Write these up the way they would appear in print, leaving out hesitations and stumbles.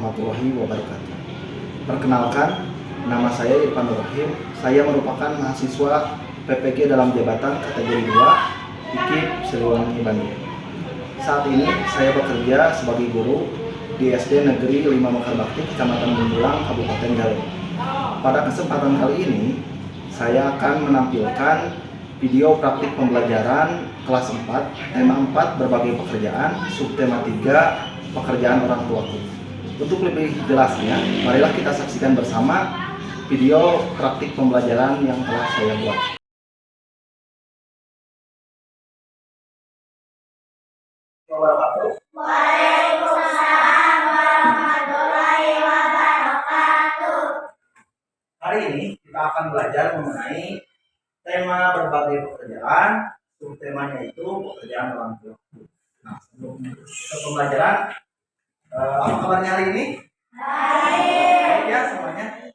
warahmatullahi wabarakatuh. Perkenalkan, nama saya Irfan Nurrahim. Saya merupakan mahasiswa PPG dalam jabatan kategori 2 IKIP Siliwangi Bandung. Saat ini saya bekerja sebagai guru di SD Negeri 5 Mekar Bakti, Kecamatan Mundulang, Kabupaten Garut. Pada kesempatan kali ini, saya akan menampilkan video praktik pembelajaran kelas 4, tema 4 berbagai pekerjaan, subtema 3 pekerjaan orang tuaku. Untuk lebih jelasnya, marilah kita saksikan bersama video praktik pembelajaran yang telah saya buat. Waalaikumsalam warahmatullahi wabarakatuh. Hari ini kita akan belajar mengenai tema berbagai pekerjaan, subtemanya itu pekerjaan orang tua. Nah, sebelum ke pembelajaran, apa kabarnya hari ini? Baik ya semuanya.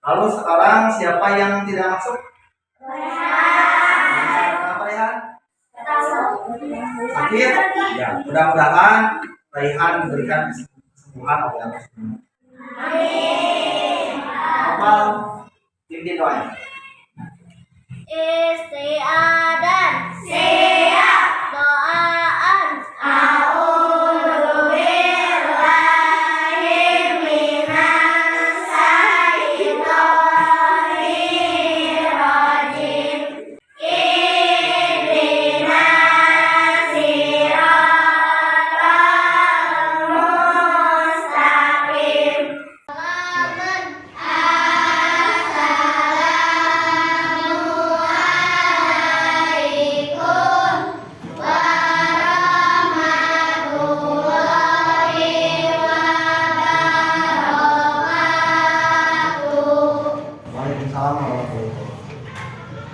Lalu sekarang siapa yang tidak masuk? Kenapa Rehan? Sakit? Ya, mudah-mudahan Rehan diberikan kesembuhan oleh Allah Subhanahu. Amin. Apa? Pimpin doanya. Istiadan siap doaan a'udzu billahi minas syaitonir rajim. Ihdinas siratal mustaqim. Waalaikumsalam warahmatullahi wabarakatuh.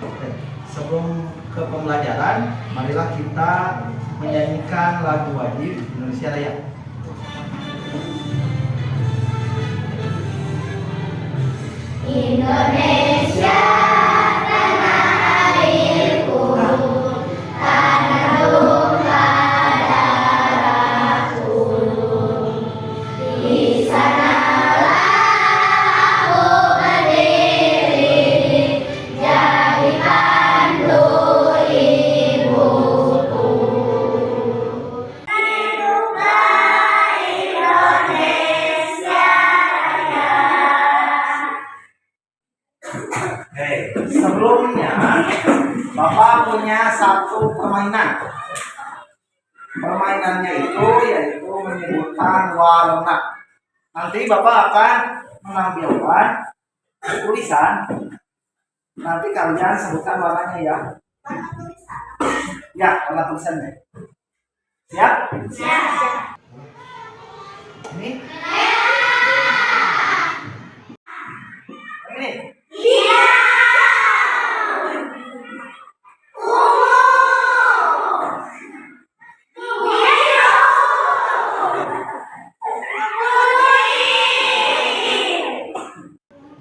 Oke, sebelum ke pembelajaran, marilah kita menyanyikan lagu wajib Indonesia Raya. Indonesia tanah airku, tanah tumpah darahku. Di sanalah aku berdiri, jadi pandu ibuku. Hiduplah Indonesia Raya. Oke, sebelumnya Bapak punya satu permainan. Permainannya itu yaitu menyebutkan warna. Nanti Bapak akan menampilkan tulisan. Nanti kalian sebutkan warnanya ya. Ya, warna tulisannya. Siap? Siap. Ini? Ini? Iya.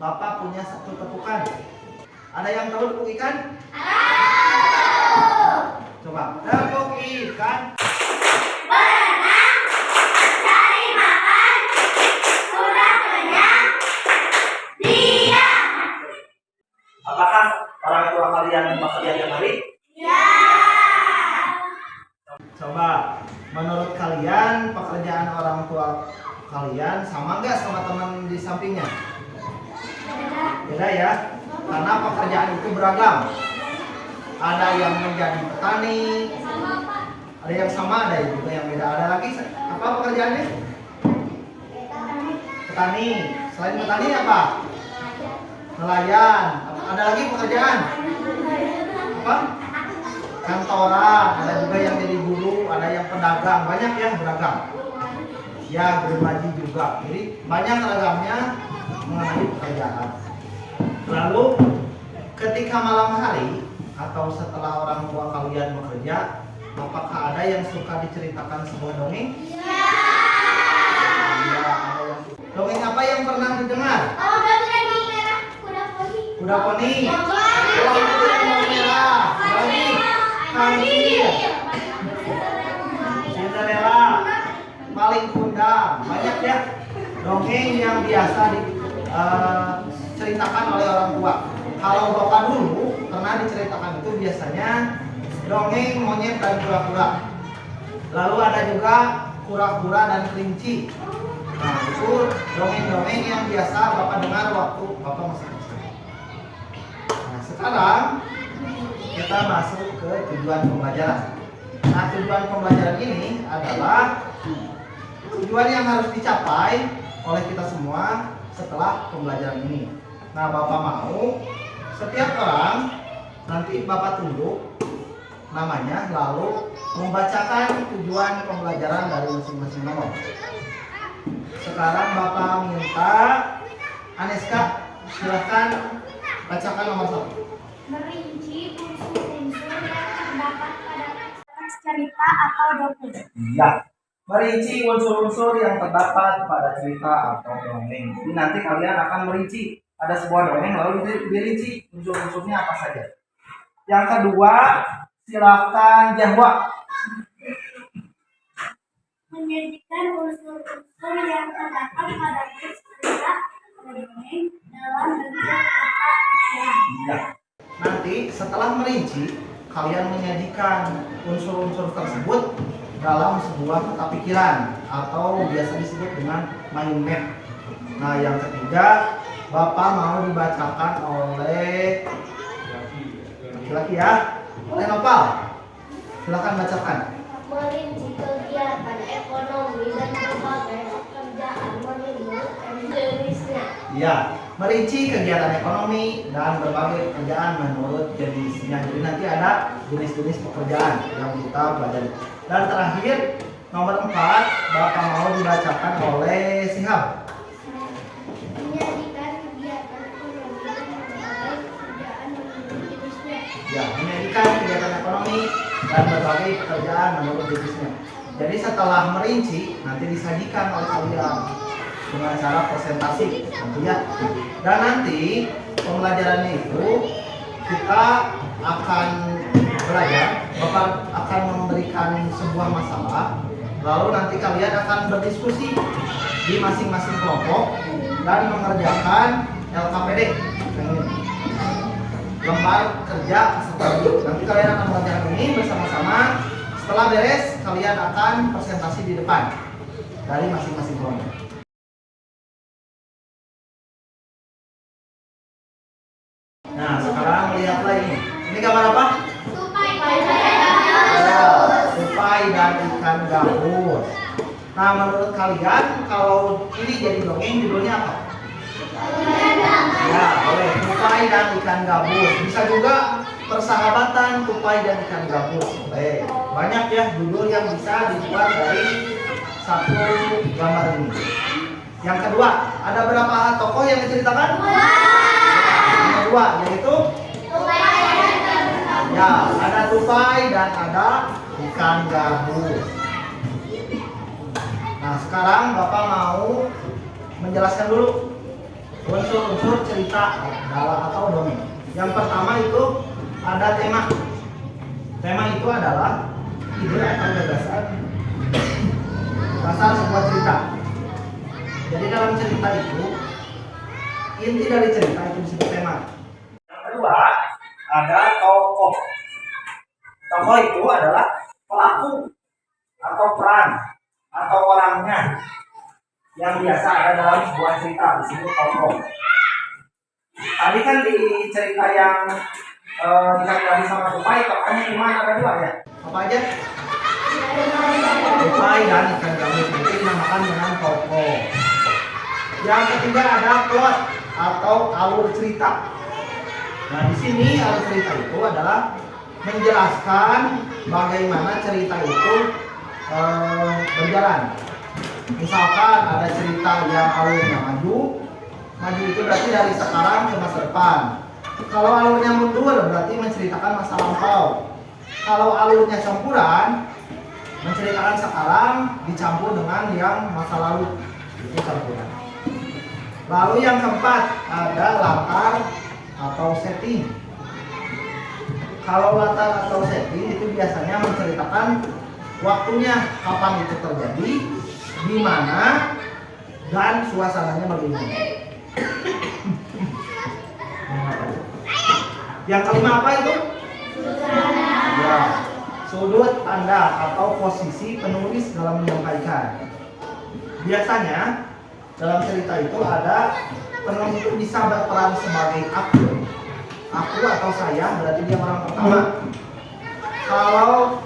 Bapak punya satu tepukan. Ada yang tahu tepuk ikan? Coba, tepuk ikan. Berenang, cari makan, sudah kenyang, diam. Apakah orang tua kalian bekerja tiap hari? Ya. Coba, menurut kalian pekerjaan orang tua kalian sama nggak sama teman di sampingnya? Beda ya, karena pekerjaan itu beragam. Ada yang menjadi petani, ada yang sama, ada juga yang beda. Ada lagi apa pekerjaannya? Petani. Selain petani apa? Nelayan. Ada lagi pekerjaan? Apa? Kantoran. Ada juga yang jadi guru, ada yang pedagang. Banyak yang beragam. Ya, gergaji juga. Jadi banyak ragamnya mengenai pekerjaan. Lalu ketika malam hari atau setelah orang tua kalian bekerja, apakah ada yang suka diceritakan sebuah dongeng? Ya. Ya, ada yang. Dongeng apa yang pernah didengar? Oh, gabungan bawang merah, kuda poni. Kuda poni. Yang Pulang putih dan bawang merah. Lagi. Kancil. Cinderella. Maling kundang. Banyak ya. dongeng yang biasa diceritakan oleh orang tua. Kalau bapak dulu pernah diceritakan itu biasanya dongeng monyet dan kura-kura. Lalu ada juga kura-kura dan kelinci. Nah, itu dongeng-dongeng yang biasa bapak dengar waktu bapak masih kecil. Nah, sekarang kita masuk ke tujuan pembelajaran. Nah, tujuan pembelajaran ini adalah tujuan yang harus dicapai oleh kita semua setelah pembelajaran ini. Nah, bapak mau setiap orang nanti bapak tunduk namanya lalu membacakan tujuan pembelajaran dari masing-masing nomor. Sekarang bapak minta Aneska silahkan bacakan nomor 1. Merinci unsur-unsur yang terdapat pada teks cerita atau dongeng. Iya. Merinci unsur-unsur yang terdapat pada cerita atau dongeng. Jadi nanti kalian akan merinci. Ada sebuah dongeng lalu dirinci unsur-unsurnya apa saja. Yang kedua, silakan Jahwa. Menyajikan unsur-unsur yang terdapat pada teks cerita atau dongeng dalam bentuk kata pikiran. Iya. Nanti setelah merinci, kalian menyajikan unsur-unsur tersebut dalam sebuah peta pikiran atau biasa disebut dengan mind map. Nah, yang ketiga, bapak mau dibacakan oleh laki-laki ya, oleh Nopal. Silakan bacakan. Merinci kegiatan ekonomi dan berbagai pekerjaan menurut jenisnya. Iya, merinci kegiatan ekonomi dan berbagai pekerjaan menurut jenisnya. Jadi nanti ada jenis-jenis pekerjaan yang kita pelajari. Dan terakhir, nomor 4, bapak mau dibacakan oleh Sihab. Menyajikan kegiatan ekonomi dan berbagai pekerjaan menurut jenisnya. Ya, menyajikan kegiatan ekonomi dan berbagai pekerjaan menurut jenisnya. Jadi setelah merinci, nanti disajikan oleh kalian dengan cara presentasi, tentunya. Dan nanti pembelajarannya itu kita akan belajar, bapak akan memberikan sebuah masalah, lalu nanti kalian akan berdiskusi di masing-masing kelompok dan mengerjakan LKPD. Lembar kerja seperti nanti kalian akan mengerjakan ini bersama-sama. Setelah beres, kalian akan presentasi di depan dari masing-masing kelompok. Nah, sekarang lihatlah ini. Ini gambar apa? Tupai dan ikan gabus. Nah, menurut kalian kalau ini jadi dongeng judulnya apa? Ya, boleh. Tupai dan ikan gabus. Bisa juga persahabatan tupai dan ikan gabus. Boleh. Banyak ya judul yang bisa dibuat dari satu gambar ini. Yang kedua, ada berapa tokoh yang diceritakan? Yang kedua, yaitu ya, ada tupai dan ada ikan gabus. Nah, sekarang bapak mau menjelaskan dulu unsur-unsur cerita dalam atau dongeng. Yang pertama itu ada tema. Tema itu adalah ide atau gagasan dasar sebuah cerita. Jadi dalam cerita itu inti dari cerita itu disebut tema. Yang kedua ada tokoh. Tokoh itu adalah pelaku atau peran atau orangnya yang biasa ada dalam sebuah cerita disebut tokoh. Tadi kan di cerita yang dikasih sama tupai, tokohnya cuma ada 2 ya. Apa aja? Tupai dan ikan gabus itu dinamakan dengan tokoh. Yang ketiga ada plot atau alur cerita. Nah, di sini alur cerita itu adalah menjelaskan bagaimana cerita itu berjalan. Misalkan ada cerita yang alurnya maju itu berarti dari sekarang ke masa depan. Kalau alurnya mundur berarti menceritakan masa lampau. Kalau alurnya campuran, menceritakan sekarang dicampur dengan yang masa lalu. Itu campuran. Lalu yang keempat ada latar atau setting. Kalau latar atau setting itu biasanya menceritakan waktunya, kapan itu terjadi, di mana, dan suasananya bagaimana. Yang kelima apa itu? Ya, sudut pandang atau posisi penulis dalam menyampaikan. Biasanya dalam cerita itu ada penulis itu bisa berperan sebagai aku atau saya, berarti dia orang pertama. Kalau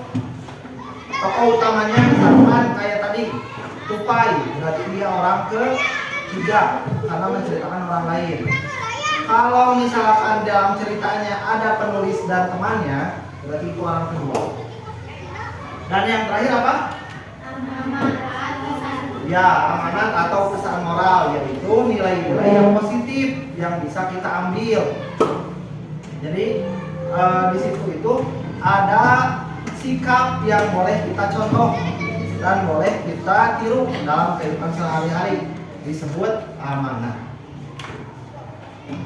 tokoh utamanya misalkan kayak tadi Tupai, berarti dia orang ketiga karena menceritakan orang lain. Kalau misalkan dalam ceritanya ada penulis dan temannya, berarti itu orang kedua. Dan yang terakhir apa? Ya, amanat atau pesan moral, yaitu nilai-nilai yang positif yang bisa kita ambil. Jadi di situ itu ada sikap yang boleh kita contoh dan boleh kita tiru dalam kehidupan sehari-hari, disebut amanat.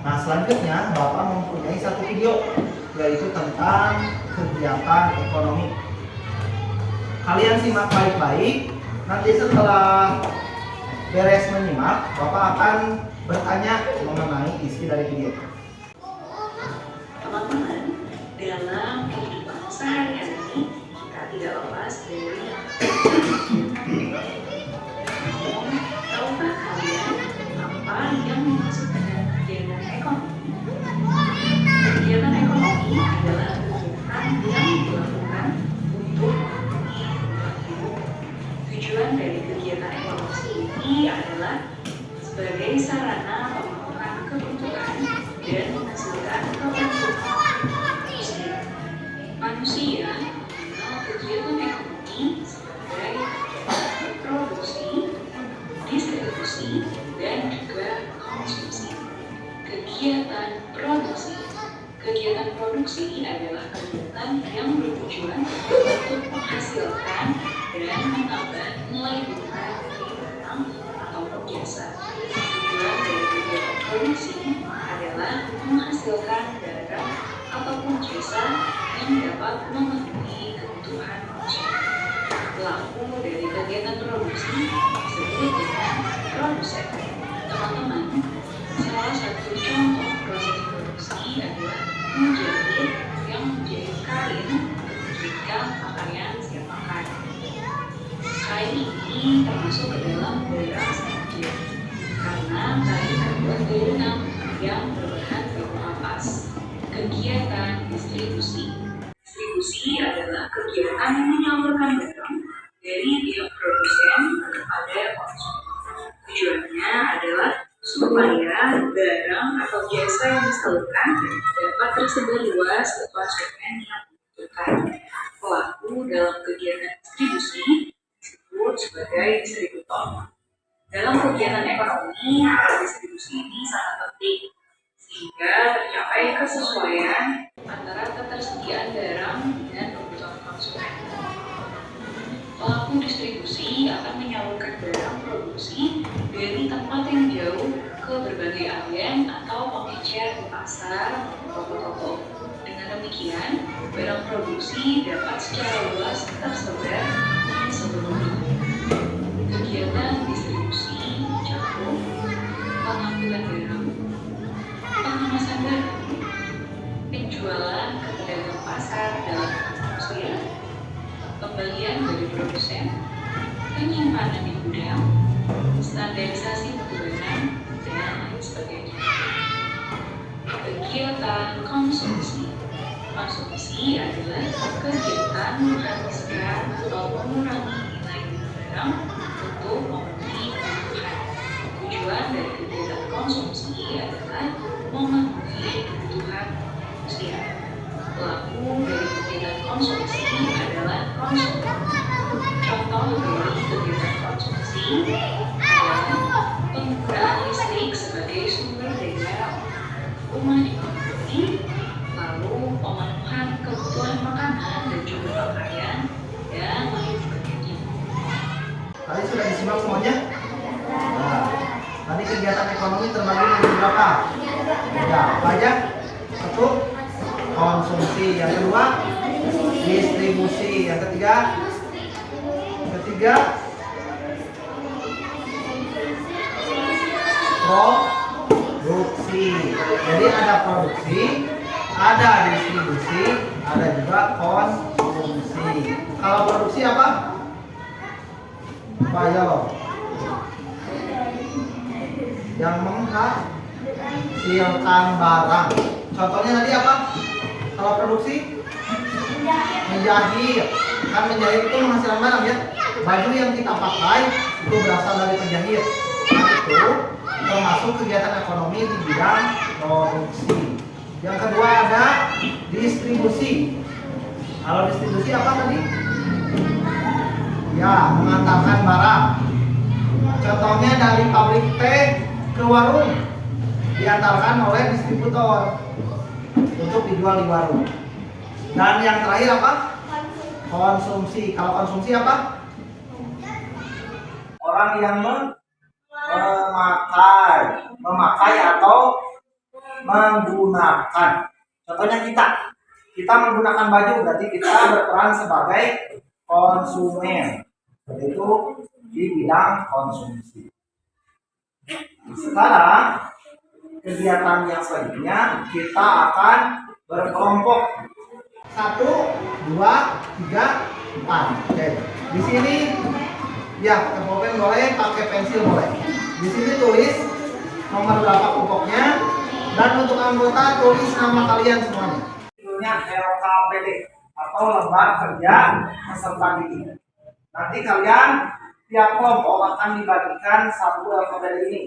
Nah, selanjutnya Bapak mempunyai satu video, yaitu tentang kegiatan ekonomi. Kalian simak baik-baik. Nanti setelah beres menyimak, Bapak akan bertanya mengenai isi dari video. Teman-teman, dalam kehidupan sehari-hari kita tidak lepas dari tahukah kalian apa yang dimaksud dengan kegiatan ekonomi? Kegiatan ekonomi adalah kegiatan yang dilakukan untuk hidup. Tujuan dari kegiatan ekonomi ini adalah sebagai sarana pemenuhan kebutuhan dan menghasilkan keuntungan. Manusia mengenal kegiatan ekonomi sebagai produksi, distribusi, dan juga konsumsi. Kegiatan produksi adalah kegiatan yang bertujuan untuk menghasilkan dan menambah nilai tukar dari barang ataupun jasa. Tujuan dari kegiatan produksi adalah menghasilkan barang ataupun jasa yang dapat memenuhi kebutuhan manusia. Pelaku dari kegiatan produksi disebut dengan produsen. Teman-teman, salah satu contoh proses produksi adalah menjahit yang menjahit kain jika pakaian siap pakai. Kain ini termasuk ke dalam barang saja karena kain terbuat dari benang yang berbahan baku ampas. Kegiatan distribusi. Distribusi adalah kegiatan yang menyalurkan barang dari pihak produsen kepada konsumen. Tujuannya adalah supaya barang atau jasa yang disalurkan dapat tersebar luas ke konsumen yang membutuhkan. Pelaku dalam kegiatan distribusi disebut sebagai distributor. Dalam kegiatan ekonomi, distribusi ini sangat penting sehingga tercapai kesesuaian antara ketersediaan barang dan kebutuhan konsumen. Pelaku distribusi akan menyalurkan barang produksi dari tempat yang jauh ke berbagai agen atau pengecer di pasar atau toko-toko. Dengan demikian, barang produksi dapat secara luas tersebar di seluruh dunia. Kegiatan distribusi mencakup pengambilan barang, pengemasan barang, penjualan ke pedagang pasar dalam manusia, pembelian dari produsen, penyimpanan di gudang, standarisasi mutu barang, dan lain sebagainya. Kegiatan konsumsi. Konsumsi adalah kegiatan menghabiskan atau mengurangi nilai barang untuk memenuhi kebutuhan. Tujuan dari kegiatan konsumsi adalah memenuhi kebutuhan manusia. Pelaku dari kegiatan konsumsi adalah konsumen. Contoh dari kegiatan konsumsi adalah penggunaan listrik sebagai sumber daya rumah dipenuhi, lalu pemenuhan kebutuhan makanan dan juga pakaian, dan lain sebagainya. Tadi sudah disimak semuanya? Nah, tadi kegiatan ekonomi terbagi menjadi berapa? Ya, apa aja? Satu, konsumsi. Yang kedua, distribusi. Yang ketiga, produksi. Jadi ada produksi, ada distribusi, ada juga konsumsi. Kalau produksi apa? Ayo. Yang menghasilkan barang. Contohnya tadi apa? Kalau produksi menjahit. Kan menjahit itu menghasilkan barang ya. Baju yang kita pakai itu berasal dari penjahit. Nah, itu termasuk kegiatan ekonomi di bidang produksi. Yang kedua ada distribusi. Kalau distribusi apa tadi? Ya, mengantarkan barang. Contohnya dari pabrik teh ke warung diantarkan oleh distributor untuk dijual di warung. Dan yang terakhir apa? Konsumsi. Kalau konsumsi apa? Orang yang memakai atau menggunakan. Contohnya kita menggunakan baju, berarti kita berperan sebagai konsumen, yaitu di bidang konsumsi. Sekarang kegiatan yang selanjutnya kita akan berkelompok 1, 2, 3, 4. Oke. Di sini ya pakai pulpen boleh, pakai pensil boleh. Di sini tulis nomor berapa kelompoknya dan untuk anggota tulis nama kalian semuanya. Judulnya LKPD atau lembar kerja peserta didik. Nanti kalian tiap kelompok akan dibagikan satu LKPD ini.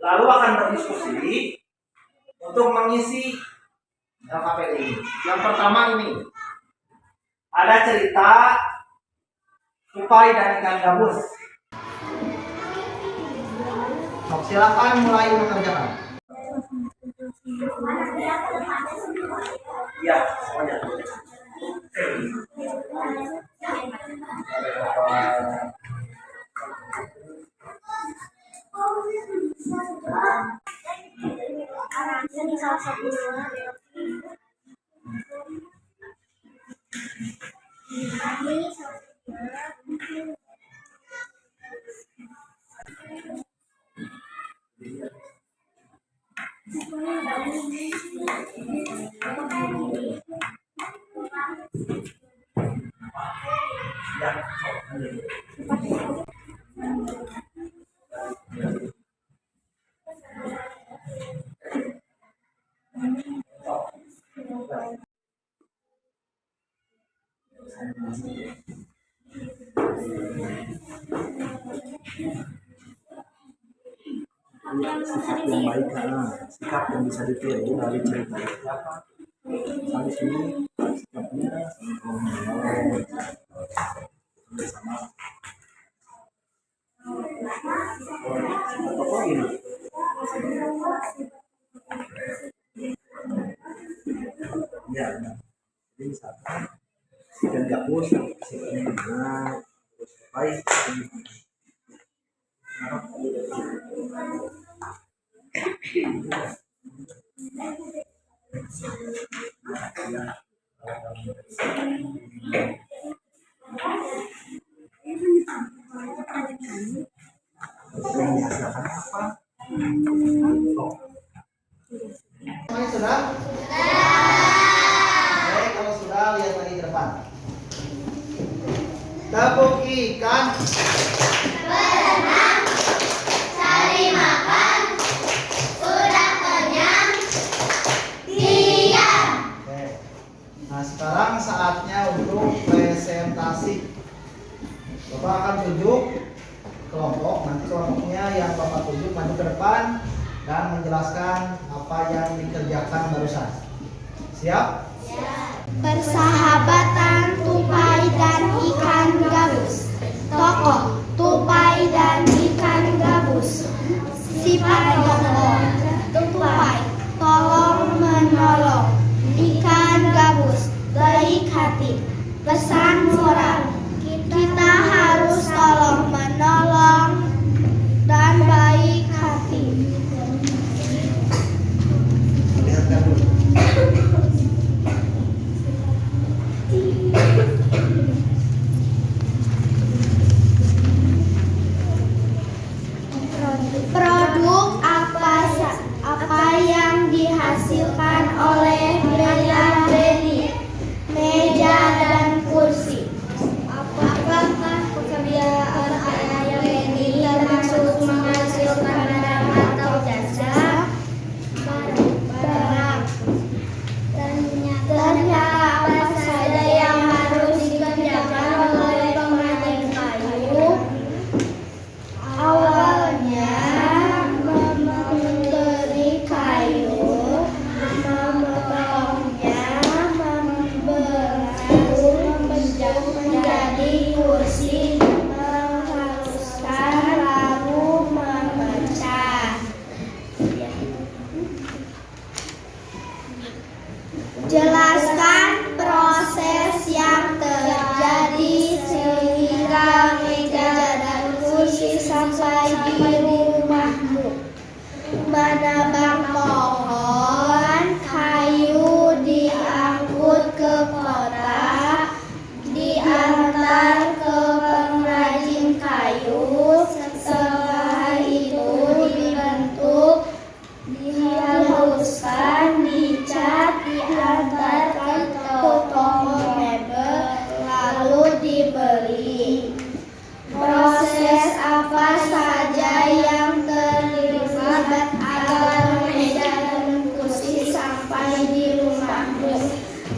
Lalu akan berdiskusi untuk mengisi LKPD ini. Yang pertama ini ada cerita tupai dan ikan gabus. Silakan mulai mengerjakan. Iya, semuanya. Sikap yang baik karena sikap yang bisa ditiru dari cerita siapa sampai sini sikapnya sama tokoh ini ya jadi misalkan si dan gabus sikapnya benar baik yang dihasilkan apa? Semuanya sudah? Baik, kalau sudah lihat lagi ke depan. Tepuk ikan. Berenang, cari makan, sudah kenyang, diam. Oke. Nah, sekarang saatnya untuk presentasi. Bapak akan tunjuk kelompok, nanti kelompoknya yang Bapak tunjuk maju ke depan dan menjelaskan apa yang dikerjakan barusan. Siap? Persahabatan tupai dan ikan gabus. Tokoh tupai dan ikan gabus. Sifat tokoh tupai tolong menolong, ikan gabus baik hati. Pesan moral, kita harus tolong menolong dan baik hati. Lihatkan dulu.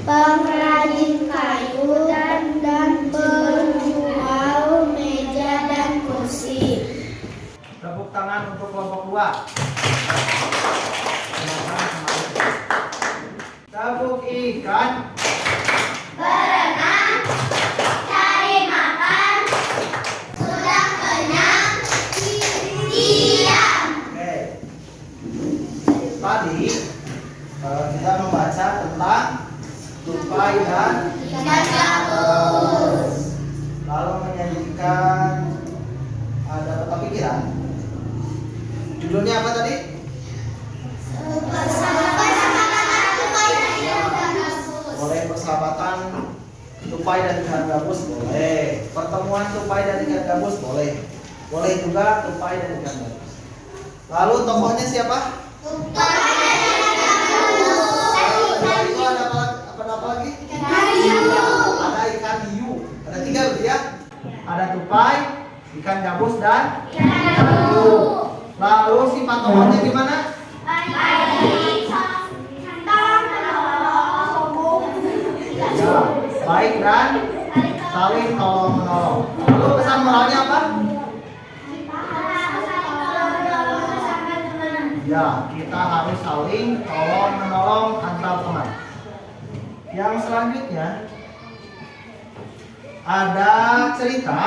pengrajin kayu dan penjual meja dan kursi. Tepuk tangan untuk kelompok 2. Tabuk ikan. Berenang, cari makan, sudah kenyang, diam. Oke. Tadi kita membaca tentang tupai dan Ikan gabus. lalu menyanyikan ada peta pikiran. Judulnya apa tadi? Boleh persahabatan tupai dan ikan gabus boleh. Pertemuan tupai dan ikan gabus boleh. Boleh juga tupai dan ikan gabus. Lalu tokohnya siapa? Itu ada apa lagi? Ada ikan hiu. Ada 3 berarti ya. Ada tupai, ikan gabus dan ikan hiu. Lalu sifat tokohnya gimana? Ya, baik dan saling tolong menolong. Lalu pesan moralnya apa? Ya, kita harus saling tolong menolong antar teman. Yang selanjutnya ada cerita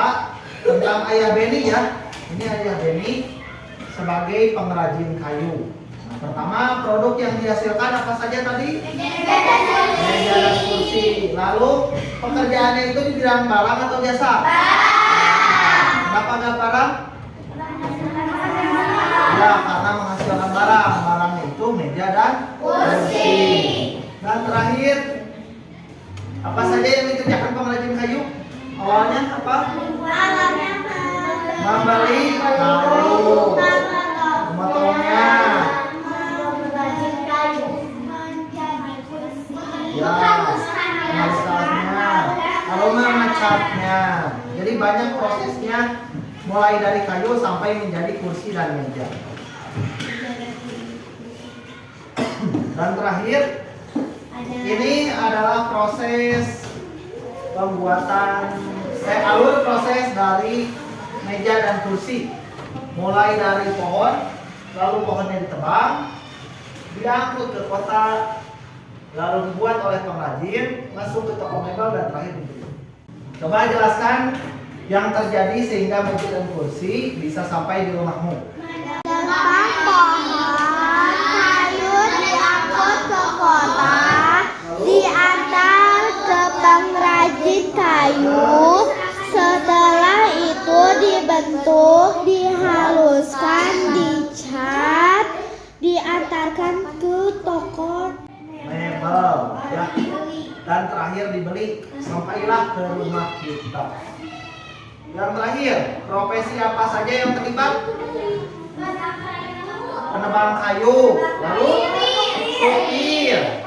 tentang Ayah Beni ya. Ini Ayah Beni sebagai pengrajin kayu. Nah, pertama produk yang dihasilkan apa saja tadi? Meja dan kursi. Lalu pekerjaannya itu di bidang barang atau jasa? Kenapa nggak barang? Ya, karena menghasilkan barang. Barangnya itu meja dan kursi. Dan terakhir, apa saja yang dikerjakan pengrajin kayu? Awalnya apa? Membeli kayu, memotongnya, ya, menghaluskannya, lalu mengecatnya. Jadi banyak prosesnya, mulai dari kayu sampai menjadi kursi dan meja. Dan terakhir, ini adalah proses pembuatan alur proses dari meja dan kursi. Mulai dari pohon, lalu pohonnya ditebang, diangkut ke kota, lalu dibuat oleh pengrajin, masuk ke toko mebel dan terakhir dibeli. Coba jelaskan yang terjadi sehingga meja dan kursi bisa sampai di rumahmu. Dengan pohon kayu diangkut ke kota, diantar ke pengrajin kayu. Setelah itu dibentuk, dihaluskan, dicat, diantarkan ke toko Mebel ya. Dan terakhir dibeli sampailah ke rumah kita. Yang terakhir, profesi apa saja yang terlibat? Penebang kayu, lalu supir,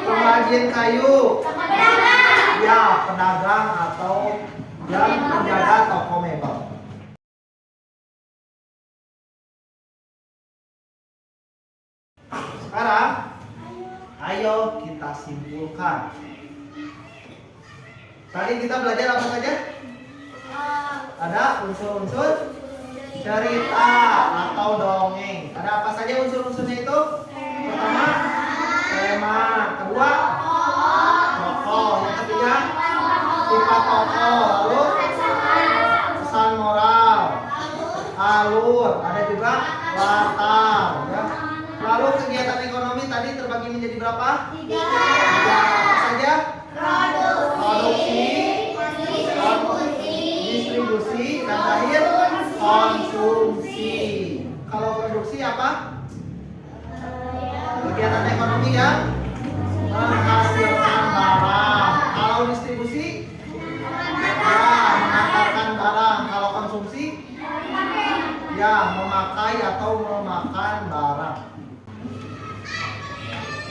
pengrajin kayu, ya pedagang atau yang menjaga toko mebel. Sekarang, ayo kita simpulkan. Tadi kita belajar apa saja? Ada unsur-unsur cerita atau dongeng. Ada apa saja unsur-unsurnya itu? Pertama, tema. Kedua, tokoh. Yang ketiga, sifat tokoh. Lalu, pesan moral. Alur. Ada juga latar. Ya. Lalu kegiatan ekonomi tadi terbagi menjadi berapa? 3. Apa saja? Produksi, distribusi, dan terakhir konsumsi. Kalau produksi apa? Kegiatan ekonomi yang menghasilkan barang. Kalau distribusi, ya mengantarkan barang. Kalau konsumsi, ya memakai atau memakan barang.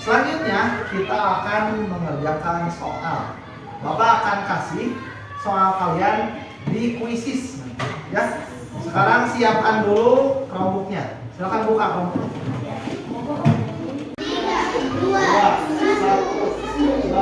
Selanjutnya kita akan mengerjakan soal. Bapak akan kasih soal kalian di kuisis, ya. Sekarang siapkan dulu Chromebooknya. Silakan buka Chromebook. 3, 2, 1.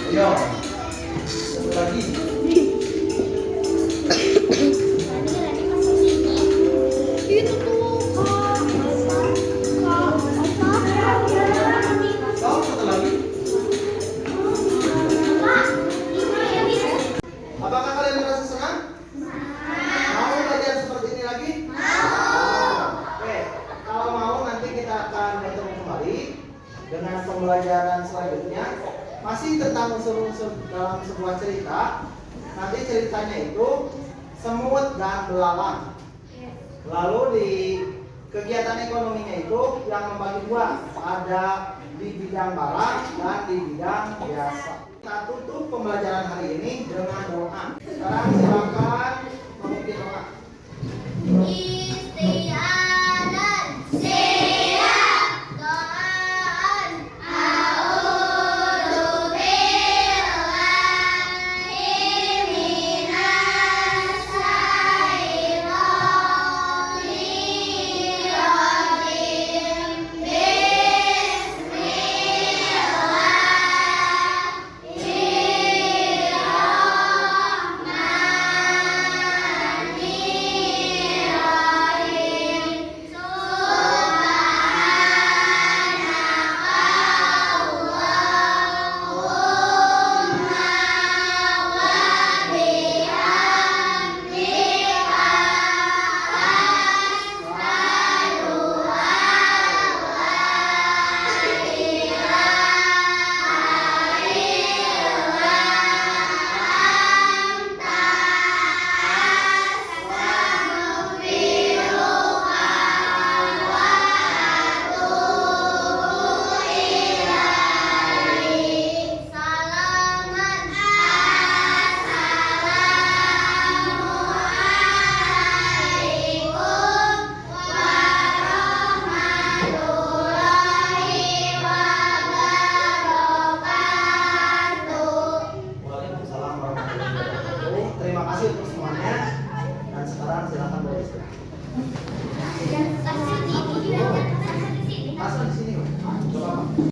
Yo. Satu lagi. Kau satu lagi. Apakah kalian merasa senang? Mau belajar seperti ini lagi? Oke, kalau mau nanti kita akan bertemu kembali dengan pembelajaran selanjutnya. Masih tentang unsur-unsur dalam sebuah cerita. Nanti ceritanya itu semut dan belalang. Lalu di kegiatan ekonominya itu yang membagi dua, ada di bidang barang dan di bidang biasa. Kita tutup pembelajaran hari ini dengan doa. Sekarang silakan memimpin doa. Istiadat siap doaan a'udzu billahi minas syaitonir rajim Salaman Assalamualaikum warahmatullahi wabarakatuh. Waalaikumsalam warahmatullahi wabarakatuh. Terima kasih untuk semuanya. Dan sekarang silakan beristirahat. Terima kasih.